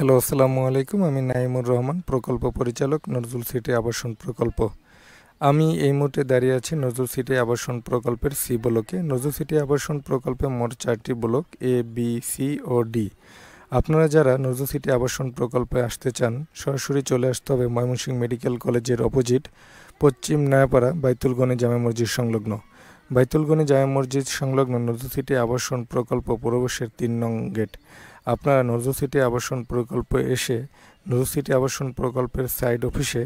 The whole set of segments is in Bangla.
হ্যালো, আসসালামু আলাইকুম। আমি নাইমুর রহমান, প্রকল্প পরিচালক, নজরুল সিটি আবাসন প্রকল্প। আমি এই মুহূর্তে দাঁড়িয়ে আছি নজরুল সিটি আবাসন প্রকল্পের সি ব্লকে। নজরুল সিটি আবাসন প্রকল্পে মোট 4টি ব্লক, এ, বি, সি ও ডি। আপনারা যারা নজরুল সিটি আবাসন প্রকল্পে আসতে চান, সরাসরি চলে আসতে হবে ময়মনসিংহ মেডিকেল কলেজের অপোজিট পশ্চিম নয়াপাড়া বাইতুল গনি জামে মসজিদ সংলগ্ন। বাইতুল গনি জামে মসজিদ সংলগ্ন নজরুল সিটি আবাসন প্রকল্প প্রবেশের 3 নং গেট। আপনারা নজরুল সিটি আবাসন প্রকল্পে এসে নজরুল সিটি আবাসন প্রকল্পের সাইড অফিসে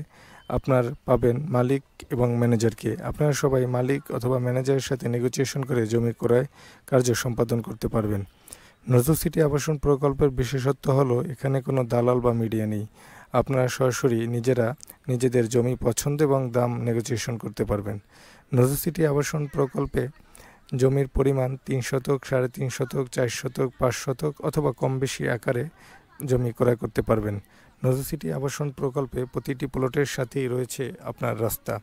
আপনার পাবেন মালিক এবং ম্যানেজারকে। আপনারা সবাই মালিক অথবা ম্যানেজারের সাথে নেগোসিয়েশন করে জমি ক্রয় কার্য সম্পাদন করতে পারবেন। নজরুল সিটি আবাসন প্রকল্পের বিশেষত্ব হলো এখানে কোনো দালাল বা মিডিয়া নেই। আপনারা সরাসরি নিজেরা নিজেদের জমি পছন্দ এবং দাম নেগোসিয়েশন করতে পারবেন। নজরুল সিটি আবাসন প্রকল্পে জমির পরিমাণ 3 শতক, 3.5 শতক, 4 শতক, 5 শতক অথবা কম বেশি আকারে জমি ক্রয় করতে পারবেন। নজরুল সিটি আবাসন প্রকল্পে প্রতিটি প্লটের সাথেই রয়েছে আপনার রাস্তা।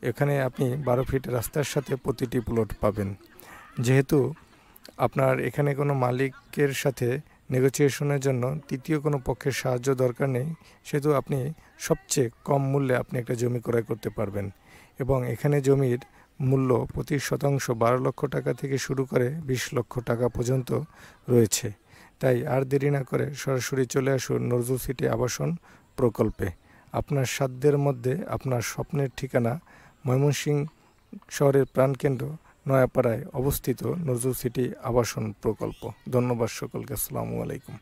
এখানে আপনি 12 ফিট রাস্তার সাথে প্রতিটি প্লট পাবেন। যেহেতু আপনার এখানে কোনো মালিকের সাথে নেগোসিয়েশনের জন্য তৃতীয় কোনো পক্ষের সাহায্য দরকার নেই, সেহেতু আপনি সবচেয়ে কম মূল্যে আপনি একটা জমি ক্রয় করতে পারবেন। এবং এখানে জমির মূল্য প্রতি শতাংশ 12 লক্ষ টাকা থেকে শুরু করে 20 লক্ষ টাকা পর্যন্ত রয়েছে। তাই আর দেরি না করে সরাসরি চলে আসুন নজরুল সিটি আবাসন প্রকল্পে। আপনার সাধ্যের মধ্যে আপনার স্বপ্নের ঠিকানা ময়মনসিংহ শহরের প্রাণকেন্দ্র নয়াপাড়ায় অবস্থিত নজরুল সিটি আবাসন প্রকল্প। ধন্যবাদ সকলকে। আসসালামু আলাইকুম।